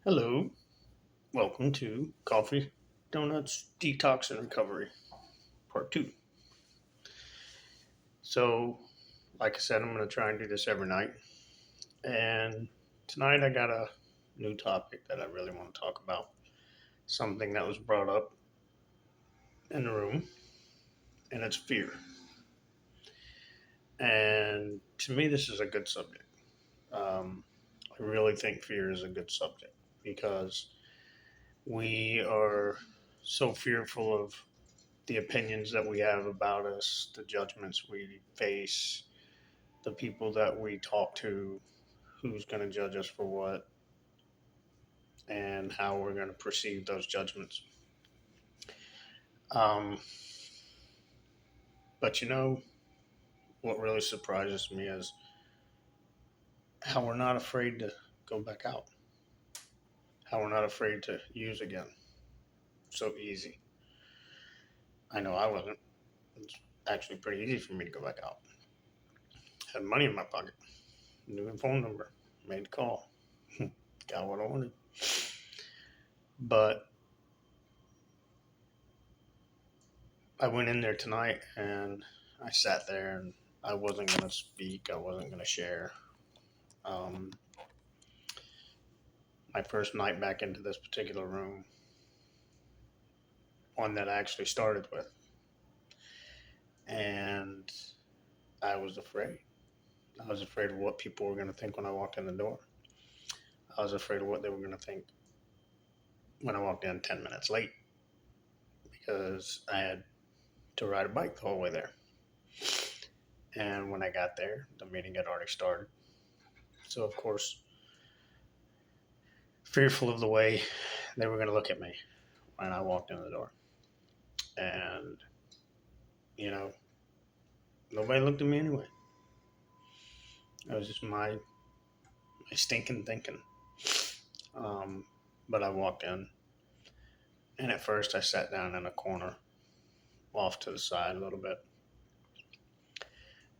Hello, welcome to Coffee, Donuts, Detox, and Recovery, Part 2. So, like I said, I'm going to try and do this every night. And tonight I got a new topic that I really want to talk about. Something that was brought up in the room, and it's fear. And to me, this is a good subject. Um, I really think fear is a good subject because we are so fearful of the opinions that we have about us, the judgments we face, the people that we talk to, who's going to judge us for what, and how we're going to perceive those judgments. Um, but what really surprises me is how we're not afraid to go back out, how we're not afraid to use again. So easy. I know I wasn't. It's actually pretty easy for me to go back out. Had money in my pocket, knew the phone number, made the call, got what I wanted. But I went in there tonight and I sat there and I wasn't going to speak. I wasn't going to share. Um, my first night back into this particular room, one that I actually started with. And I was afraid. I was afraid of what people were going to think when I walked in the door. I was afraid of what they were going to think when I walked in 10 minutes late because I had to ride a bike the whole way there. And when I got there, the meeting had already started. So, of course, fearful of the way they were going to look at me when I walked in the door. And, you know, nobody looked at me anyway. It was just my stinking thinking. Um, but I walked in, and at first I sat down in a corner off to the side a little bit.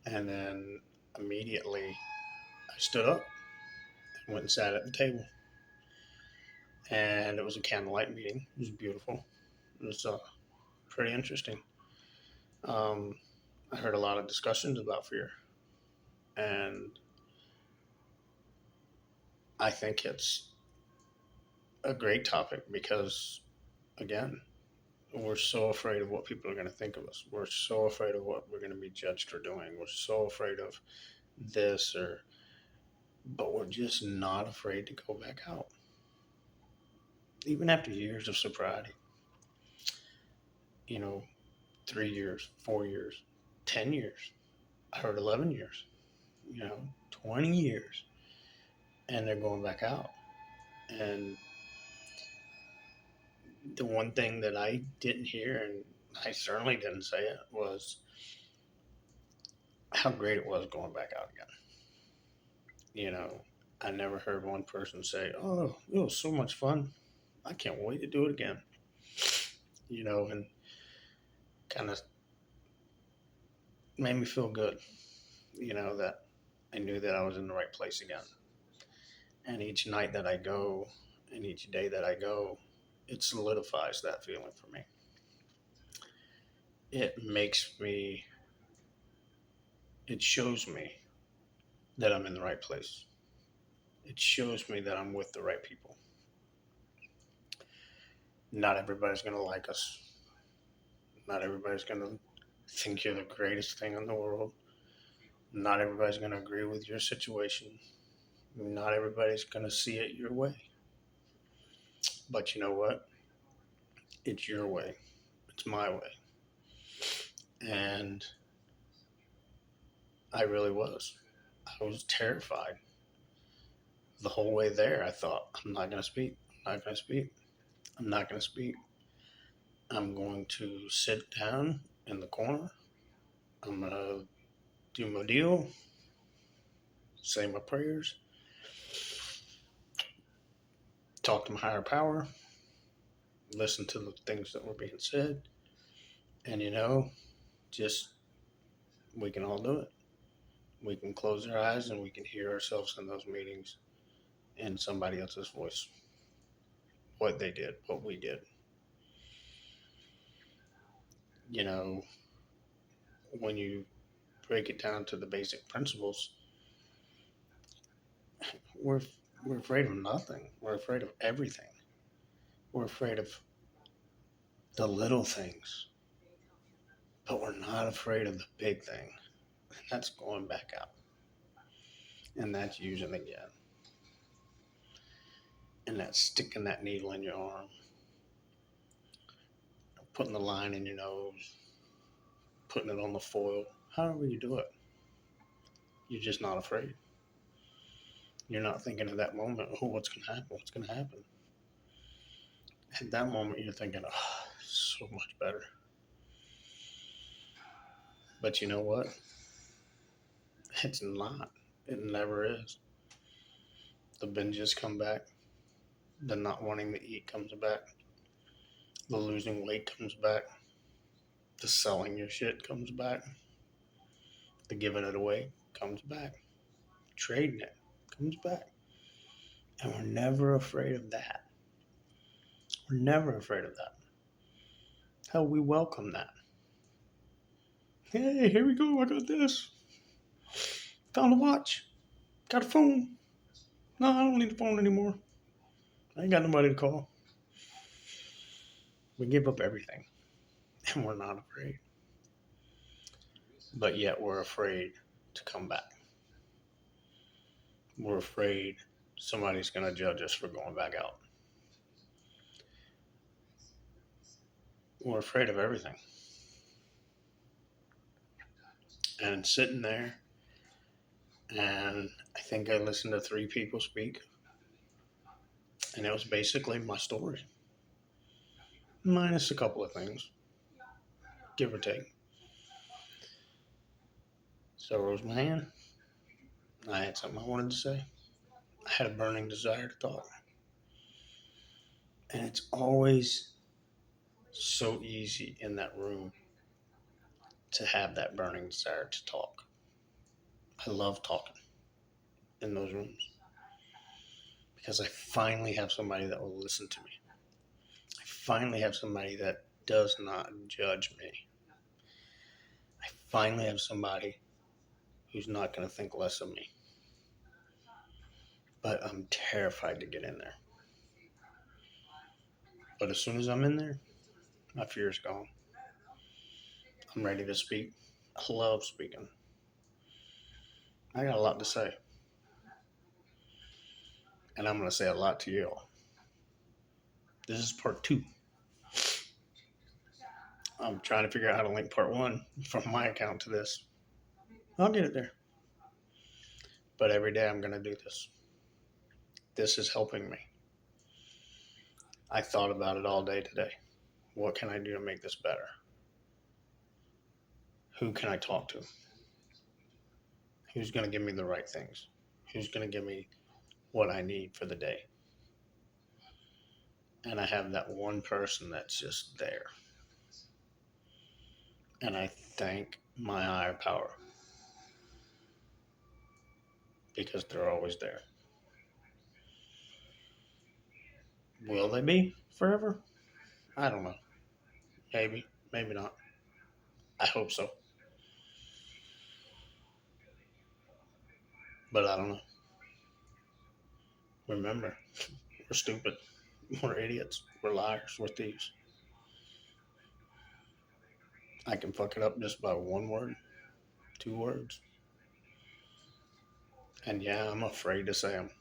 And then immediately I stood up and went and sat at the table. And it was a candlelight meeting. It was beautiful. It was pretty interesting. Um, I heard a lot of discussions about fear. And I think it's a great topic because, again, we're so afraid of what people are going to think of us. We're so afraid of what we're going to be judged for doing. We're so afraid of this but we're just not afraid to go back out. Even after years of sobriety, you know, 3 years, 4 years, 10 years, I heard 11 years, 20 years, and they're going back out. And the one thing that I didn't hear, and I certainly didn't say it, was how great it was going back out again. I never heard one person say, "Oh, it was so much fun. I can't wait to do it again." And kind of made me feel good, that I knew that I was in the right place again. And each night that I go and each day that I go, it solidifies that feeling for me. It shows me that I'm in the right place. It shows me that I'm with the right people. Not everybody's going to like us. Not everybody's going to think you're the greatest thing in the world. Not everybody's going to agree with your situation. Not everybody's going to see it your way. But you know what? It's your way. It's my way. And I really was. I was terrified. The whole way there, I thought, I'm not going to speak. I'm not going to speak. I'm not going to speak. I'm going to sit down in the corner. I'm going to do my deal, say my prayers, talk to my higher power, listen to the things that were being said, and just we can all do it. We can close our eyes and we can hear ourselves in those meetings in somebody else's voice. what they did, what we did. You know, when you break it down to the basic principles, we're we're afraid of nothing. We're afraid of everything. We're afraid of the little things, but we're not afraid of the big thing. And that's going back out. And that's using again. And that's sticking that needle in your arm, putting the line in your nose, putting it on the foil. However you do it, you're just not afraid. You're not thinking at that moment, oh, what's going to happen? What's going to happen? At that moment, you're thinking, oh, so much better. But you know what? It's not. It never is. The binges come back. The not wanting to eat comes back. The losing weight comes back. The selling your shit comes back. The giving it away comes back. Trading it comes back. And we're never afraid of that. We're never afraid of that. Hell, we welcome that. Hey, here we go. I got this. Found a watch. Got a phone. No, I don't need the phone anymore. I ain't got nobody to call. We give up everything. And we're not afraid. But yet we're afraid to come back. We're afraid somebody's going to judge us for going back out. We're afraid of everything. And sitting there, and I think I listened to 3 people speak, and it was basically my story, minus a couple of things, give or take. So I rose my hand. I had something I wanted to say. I had a burning desire to talk. And it's always so easy in that room to have that burning desire to talk. I love talking in those rooms because I finally have somebody that will listen to me. I finally have somebody that does not judge me. I finally have somebody who's not going to think less of me. But I'm terrified to get in there. But as soon as I'm in there, my fear is gone. I'm ready to speak. I love speaking. I got a lot to say. And I'm going to say a lot to you all. This is part 2. I'm trying to figure out how to link part 1 from my account to this. I'll get it there. But every day I'm going to do this. This is helping me. I thought about it all day today. What can I do to make this better? Who can I talk to? Who's going to give me the right things? Who's going to give me what I need for the day? And I have that one person that's just there. And I thank my higher power because they're always there. Will they be forever? I don't know. Maybe, maybe not. I hope so. But I don't know. Remember, we're stupid. We're idiots. We're liars. We're thieves. I can fuck it up just by 1 word, 2 words. And yeah, I'm afraid to say them.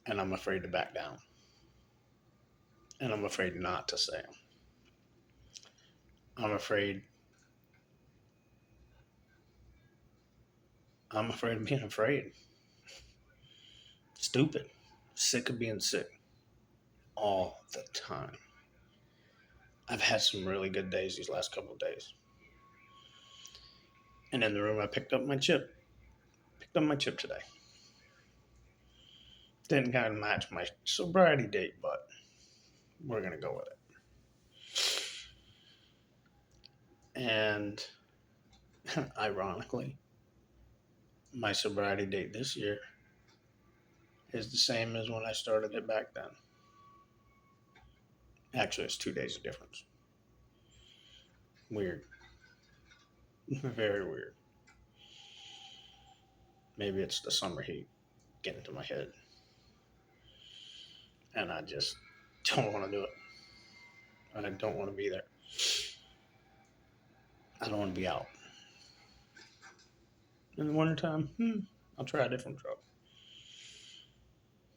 And I'm afraid to back down. And I'm afraid not to say them. I'm afraid. I'm afraid of being afraid. Stupid. Sick of being sick. All the time. I've had some really good days these last couple of days. And in the room, I picked up my chip. Picked up my chip today. Didn't kind of match my sobriety date, but we're going to go with it. And ironically, my sobriety date this year is the same as when I started it back then. Actually, it's 2 days of difference. Weird. Very weird. Maybe it's the summer heat getting to my head. And I just don't want to do it. I don't want to be there. I don't want to be out. In the wintertime, I'll try a different truck.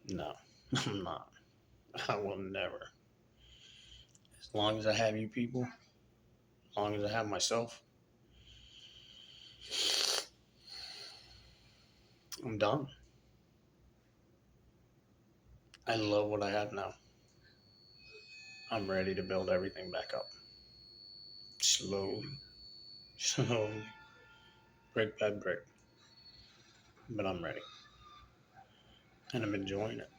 No, I'm not. I will never. As long as I have you people, as long as I have myself, I'm done. I love what I have now. I'm ready to build everything back up. Slowly, slowly, brick by brick. But I'm ready. And I'm enjoying it.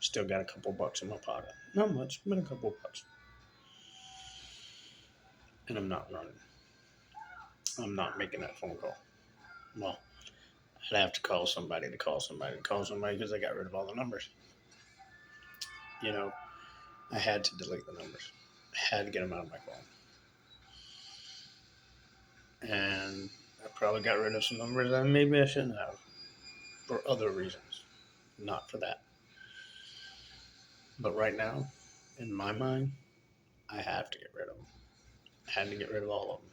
Still got a couple bucks in my pocket. Not much, but a couple bucks. And I'm not running. I'm not making that phone call. Well, I'd have to call somebody because I got rid of all the numbers. You know, I had to delete the numbers. I had to get them out of my phone. And I probably got rid of some numbers that maybe I shouldn't have for other reasons, not for that. But right now, in my mind, I have to get rid of them. I had to get rid of all of them.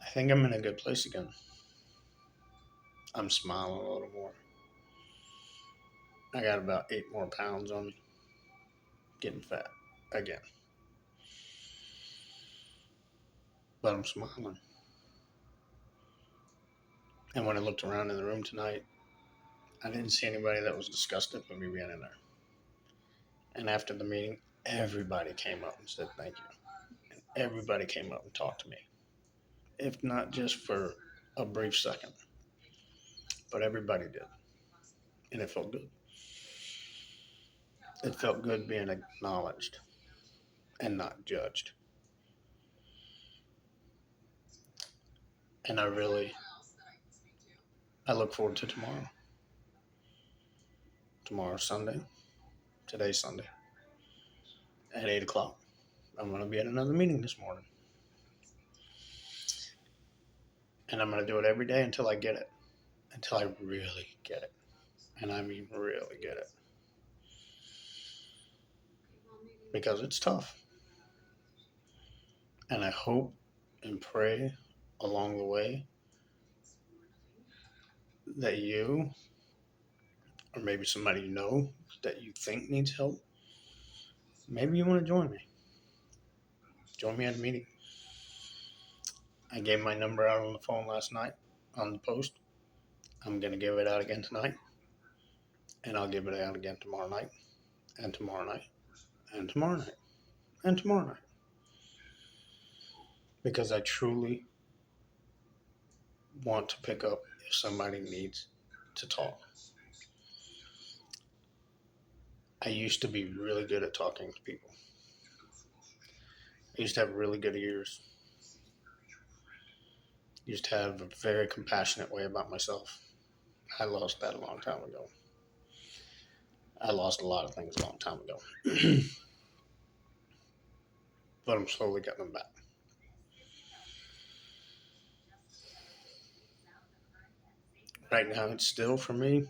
I think I'm in a good place again. I'm smiling a little more. I got about 8 more pounds on me. Getting fat again. But I'm smiling. And when I looked around in the room tonight, I didn't see anybody that was disgusted with me being in there. And after the meeting, everybody came up and said thank you. And everybody came up and talked to me. If not just for a brief second. But everybody did. And it felt good. It felt good being acknowledged and not judged. And I look forward to tomorrow. Tomorrow's Sunday. Today's Sunday. At 8 o'clock. I'm going to be at another meeting this morning. And I'm going to do it every day until I get it. Until I really get it. And I mean really get it. Because it's tough. And I hope and pray along the way that you, or maybe somebody you know that you think needs help, maybe you want to join me. Join me at a meeting. I gave my number out on the phone last night on the post. I'm going to give it out again tonight. And I'll give it out again tomorrow night. And tomorrow night. And tomorrow night. And tomorrow night. Because I truly want to pick up if somebody needs to talk. I used to be really good at talking to people. I used to have really good ears. I used to have a very compassionate way about myself. I lost that a long time ago. I lost a lot of things a long time ago. But I'm slowly getting them back. Right now, it's still, for me,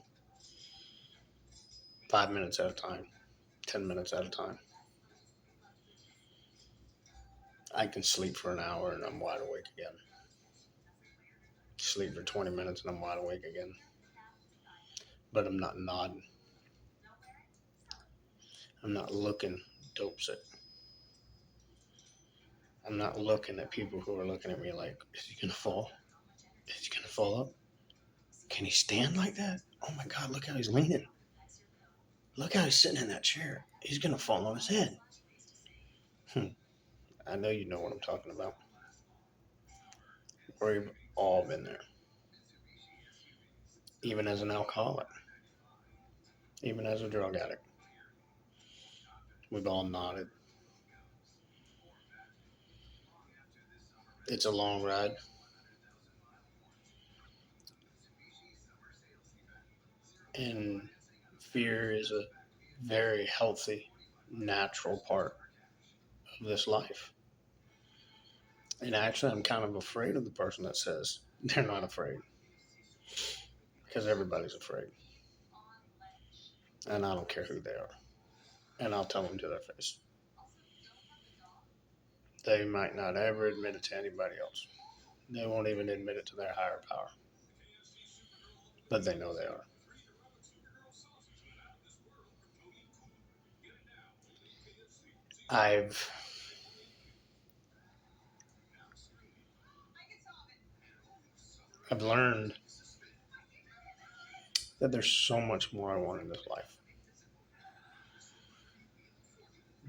5 minutes at a time, 10 minutes at a time. I can sleep for an hour and I'm wide awake again. Sleep for 20 minutes and I'm wide awake again. But I'm not nodding. I'm not looking dope sick. I'm not looking at people who are looking at me like, is he going to fall? Is he going to fall up? Can he stand like that? Oh my God, look how he's leaning. Look how he's sitting in that chair. He's going to fall on his head. I know you know what I'm talking about. We've all been there. Even as an alcoholic. Even as a drug addict. We've all nodded. It's a long ride. And fear is a very healthy, natural part of this life. And actually, I'm kind of afraid of the person that says they're not afraid, because everybody's afraid. And I don't care who they are. And I'll tell them to their face. They might not ever admit it to anybody else. They won't even admit it to their higher power. But they know they are. I've I've learned that there's so much more I want in this life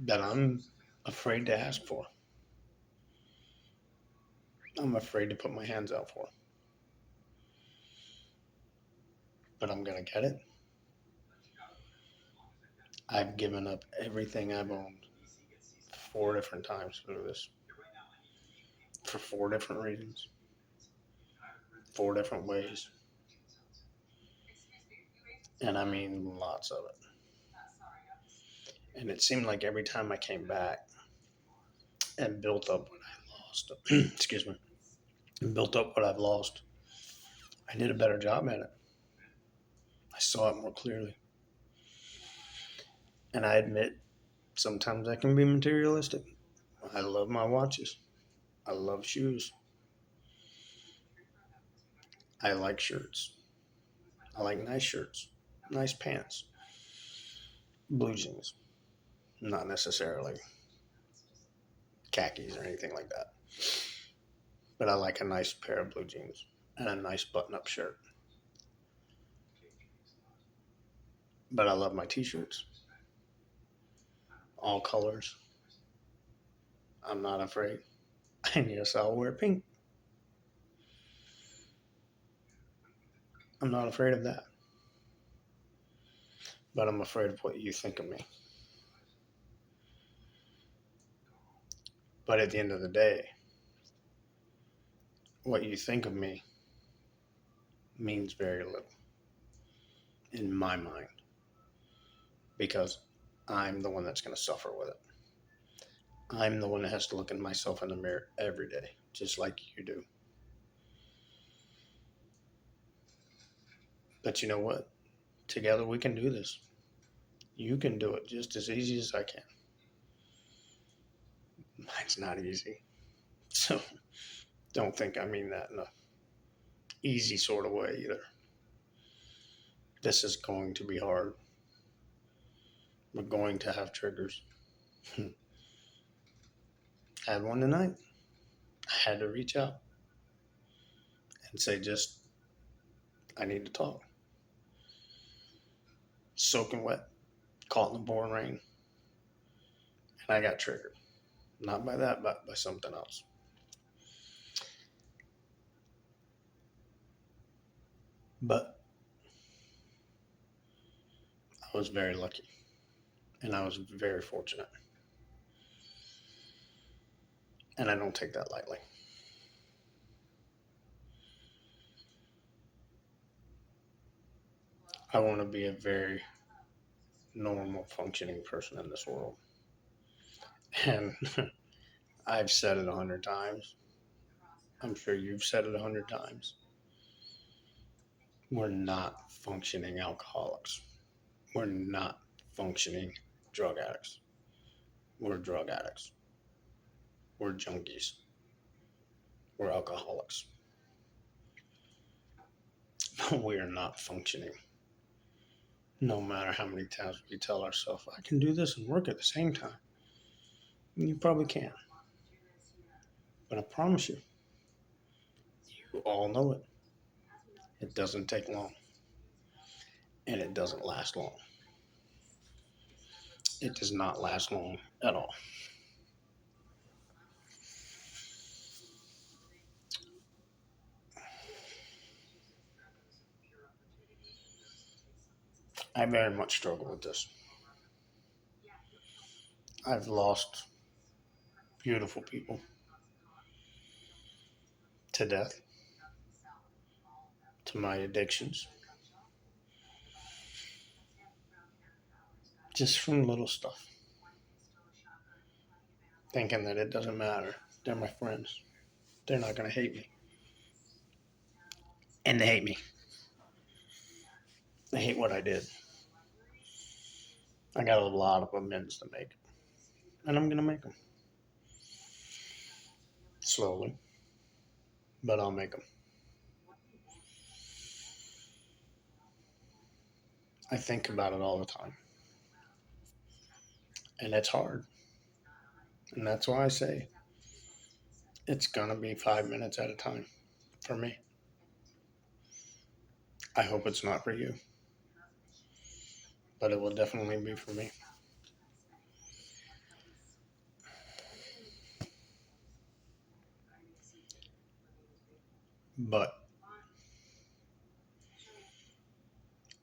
that I'm afraid to ask for. I'm afraid to put my hands out for. But I'm going to get it. I've given up everything I've owned 4 different times through this for 4 different reasons, 4 different ways. And I mean lots of it. And it seemed like every time I came back and built up what I lost, excuse me, and built up what I've lost, I did a better job at it. I saw it more clearly. And I admit, sometimes I can be materialistic. I love my watches. I love shoes. I like shirts. I like nice shirts, nice pants, blue jeans, not necessarily khakis or anything like that. But I like a nice pair of blue jeans and a nice button up shirt. But I love my t shirts, all colors. I'm not afraid. And yes, I'll wear pink. I'm not afraid of that. But I'm afraid of what you think of me. But at the end of the day, what you think of me means very little in my mind, because I'm the one that's going to suffer with it. I'm the one that has to look at myself in the mirror every day, just like you do. But you know what? Together we can do this. You can do it just as easy as I can. Mine's not easy. So don't think I mean that in a easy sort of way either. This is going to be hard. We're going to have triggers. I had one tonight. I had to reach out and say, just, I need to talk. Soaking wet, caught in the pouring rain. And I got triggered. Not by that, but by something else. But I was very lucky. And I was very fortunate. And I don't take that lightly. I want to be a very normal, functioning person in this world. And I've said it 100 times. I'm sure you've said it 100 times. We're not functioning alcoholics. We're not functioning drug addicts. We're drug addicts. We're junkies. We're alcoholics. But we are not functioning. No matter how many times we tell ourselves, I can do this and work at the same time. You probably can. But I promise you, you all know it. It doesn't take long. And it doesn't last long. It does not last long at all. I very much struggle with this. I've lost beautiful people to death, to my addictions, just from little stuff, thinking that it doesn't matter. They're my friends. They're not going to hate me. And they hate me. They hate what I did. I got a lot of amends to make. And I'm going to make them. Slowly. But I'll make them. I think about it all the time. And it's hard. And that's why I say it's going to be 5 minutes at a time for me. I hope it's not for you. But it will definitely be for me. But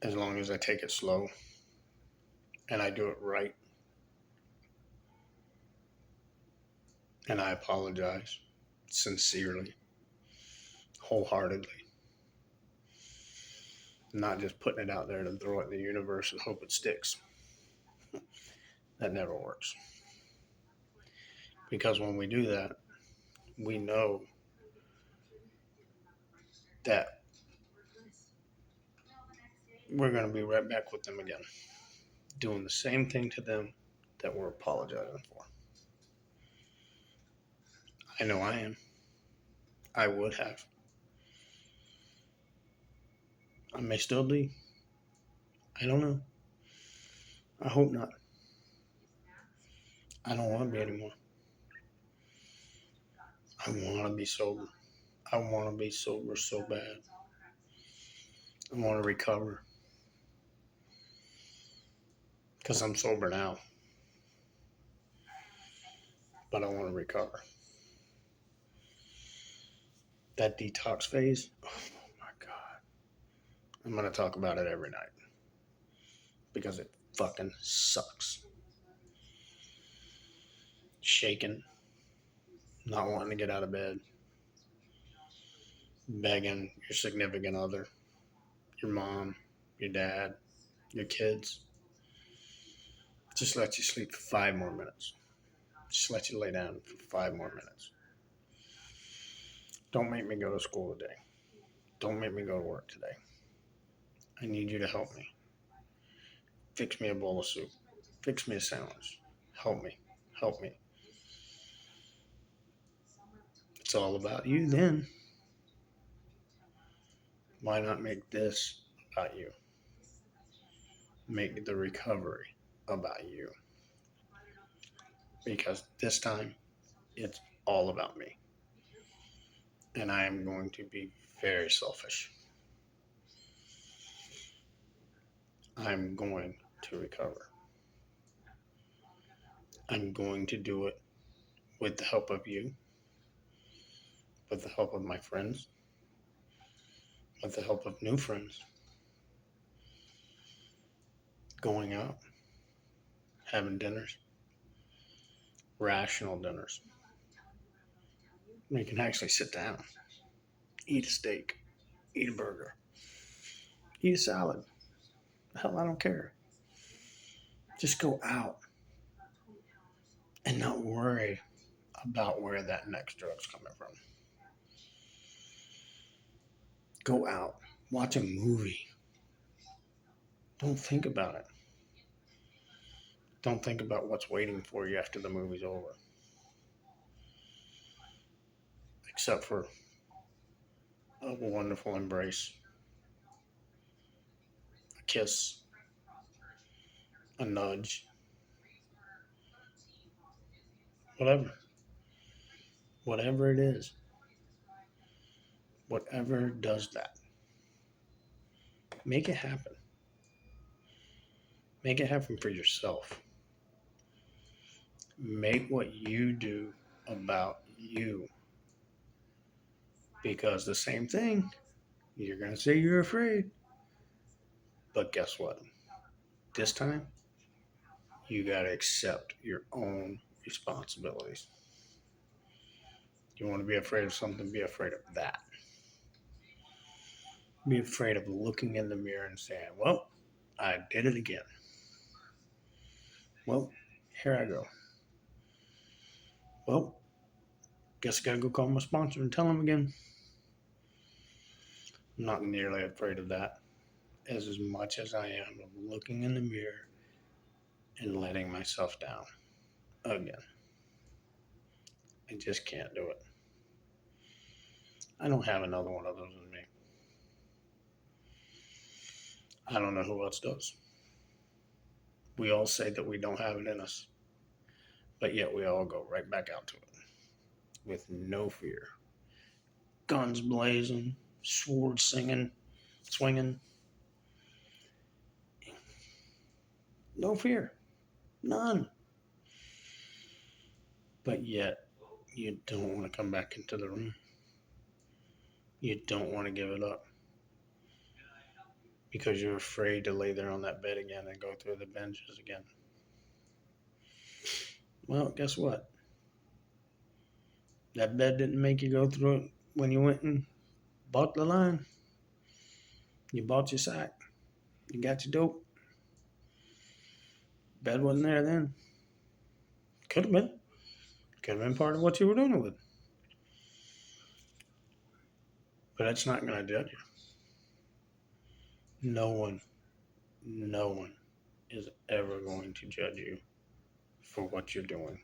as long as I take it slow and I do it right and I apologize sincerely, wholeheartedly, not just putting it out there to throw it in the universe and hope it sticks. That never works. Because when we do that, we know that we're going to be right back with them again, doing the same thing to them that we're apologizing for. I know I am. I would have. I may still be. I don't know. I hope not. I don't want to be anymore. I want to be sober. I want to be sober so bad. I want to recover. Because I'm sober now. But I want to recover. That detox phase, oh my God. I'm going to talk about it every night. Because it fucking sucks. Shaking. Not wanting to get out of bed. Begging your significant other. Your mom. Your dad. Your kids. Just let you sleep for 5 more minutes. Just let you lay down for 5 more minutes. Don't make me go to school today. Don't make me go to work today. I need you to help me. Fix me a bowl of soup. Fix me a sandwich. Help me. Help me. It's all about you then. Why not make this about you? Make the recovery about you. Because this time, it's all about me. And I am going to be very selfish. I'm going to recover. I'm going to do it with the help of you, with the help of my friends, with the help of new friends, going out, having dinners, rational dinners. You can actually sit down, eat a steak, eat a burger, eat a salad. Hell, I don't care. Just go out and not worry about where that next drug's coming from. Go out, watch a movie. Don't think about it. Don't think about what's waiting for you after the movie's over. Except for a wonderful embrace, a kiss, a nudge, whatever. Whatever it is. Whatever does that. Make it happen. Make it happen for yourself. Make what you do about you. Because the same thing, you're going to say you're afraid. But guess what? This time, you got to accept your own responsibilities. You want to be afraid of something, be afraid of that. Be afraid of looking in the mirror and saying, well, I did it again. Well, here I go. Well, guess I gotta go call my sponsor and tell him again. I'm not nearly afraid of that as much as I am of looking in the mirror and letting myself down again. I just can't do it. I don't have another one of those in me. I don't know who else does. We all say that we don't have it in us, but yet we all go right back out to it with no fear. Guns blazing, swords singing, swinging. No fear. None. But yet, you don't want to come back into the room. You don't want to give it up because you're afraid to lay there on that bed again and go through the binges again. Well, guess what? That bed didn't make you go through it when you went and bought the line. You bought your sack. You got your dope. Bed wasn't there then. Could have been. Could have been part of what you were doing it with. But that's not going to judge you. No one is ever going to judge you for what you're doing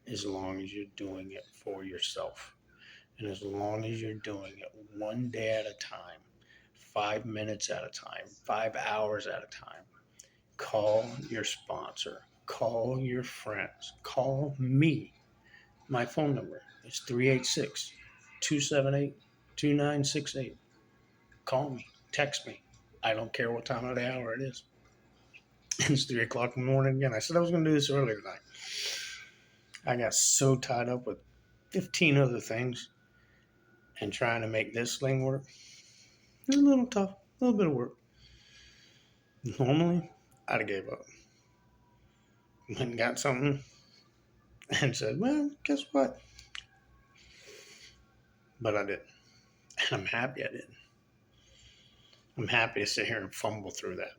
as long as you're doing it for yourself. And as long as you're doing it one day at a time, 5 minutes at a time, 5 hours at a time, call your sponsor, call your friends, call me. My phone number is 386 278 2968. Call me, text me. I don't care what time of the hour it is. It's 3 o'clock in the morning again. I said I was going to do this earlier tonight. I got so tied up with 15 other things and trying to make this thing work. It's a little tough, a little bit of work. Normally, I'd have gave up. Went and got something and said, well, guess what? But I didn't. And I'm happy I didn't. I'm happy to sit here and fumble through that.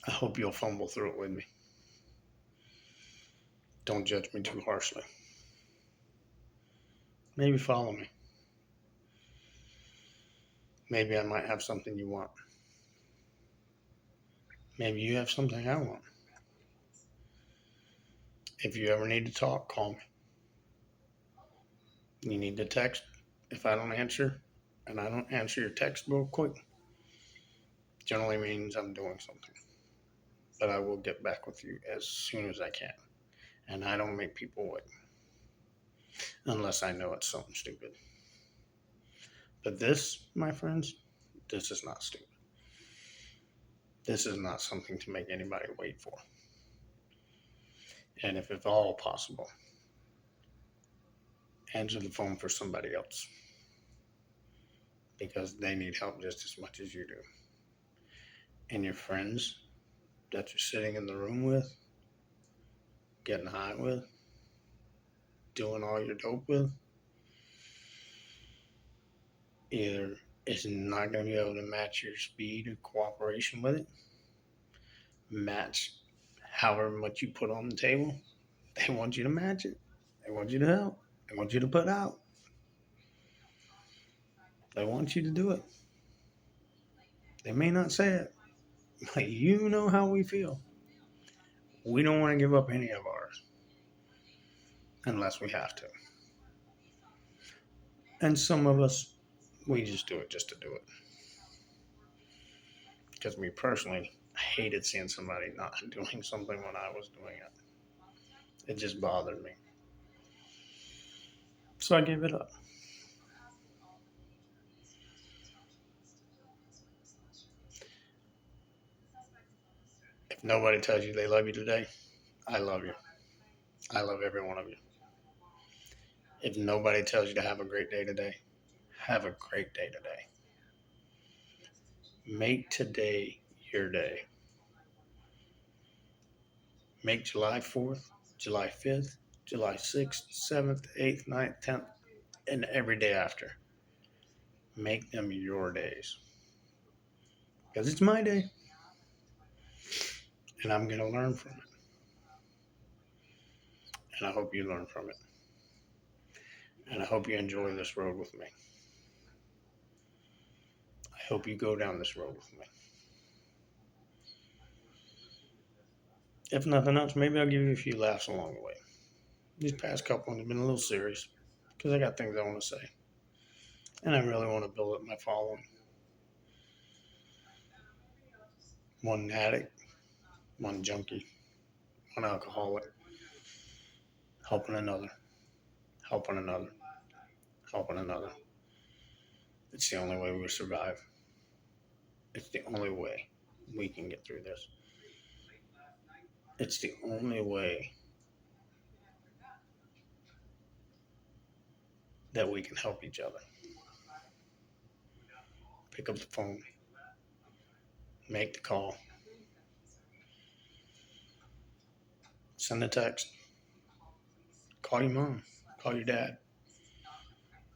I hope you'll fumble through it with me. Don't judge me too harshly. Maybe follow me. Maybe I might have something you want. Maybe you have something I want. If you ever need to talk, call me. You need to text. If I don't answer, and I don't answer your text real quick, generally means I'm doing something. But I will get back with you as soon as I can. And I don't make people wait. Unless I know it's something stupid. But this, my friends, this is not stupid. This is not something to make anybody wait for. And if at all possible, answer the phone for somebody else. Because they need help just as much as you do. And your friends that you're sitting in the room with, getting high with, doing all your dope with, either is not going to be able to match your speed of cooperation with it, match however much you put on the table. They want you to match it. They want you to help. They want you to put out. They want you to do it. They may not say it, but you know how we feel. We don't want to give up any of ours unless we have to. And some of us, we just do it just to do it. Because me personally, I hated seeing somebody not doing something when I was doing it. It just bothered me. So I gave it up. If nobody tells you they love you today, I love you. I love every one of you. If nobody tells you to have a great day today, have a great day today. Make today your day. Make July 4th, July 5th, July 6th, 7th, 8th, 9th, 10th, and every day after. Make them your days. Because it's my day. And I'm going to learn from it. And I hope you learn from it. And I hope you enjoy this road with me. I hope you go down this road with me. If nothing else, maybe I'll give you a few laughs along the way. These past couple have been a little serious because I got things I want to say. And I really want to build up my following. One addict, one junkie, one alcoholic, helping another, helping another, helping another. It's the only way we survive. It's the only way we can get through this. It's the only way that we can help each other. Pick up the phone, make the call, send a text, call your mom, call your dad,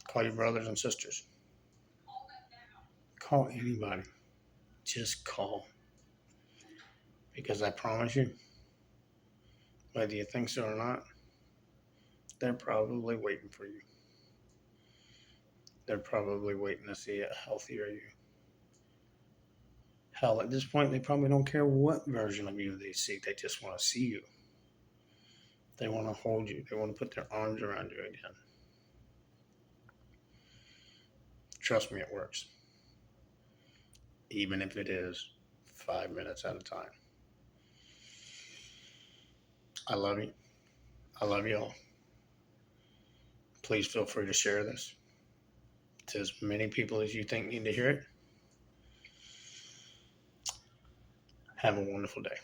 call your brothers and sisters, call anybody. Just call. Because I promise you, whether you think so or not, they're probably waiting for you. They're probably waiting to see a healthier you. Hell, at this point, they probably don't care what version of you they see. They just want to see you. They want to hold you. They want to put their arms around you again. Trust me, it works. Even if it is 5 minutes at a time. I love you. I love you all. Please feel free to share this to as many people as you think need to hear it. Have a wonderful day.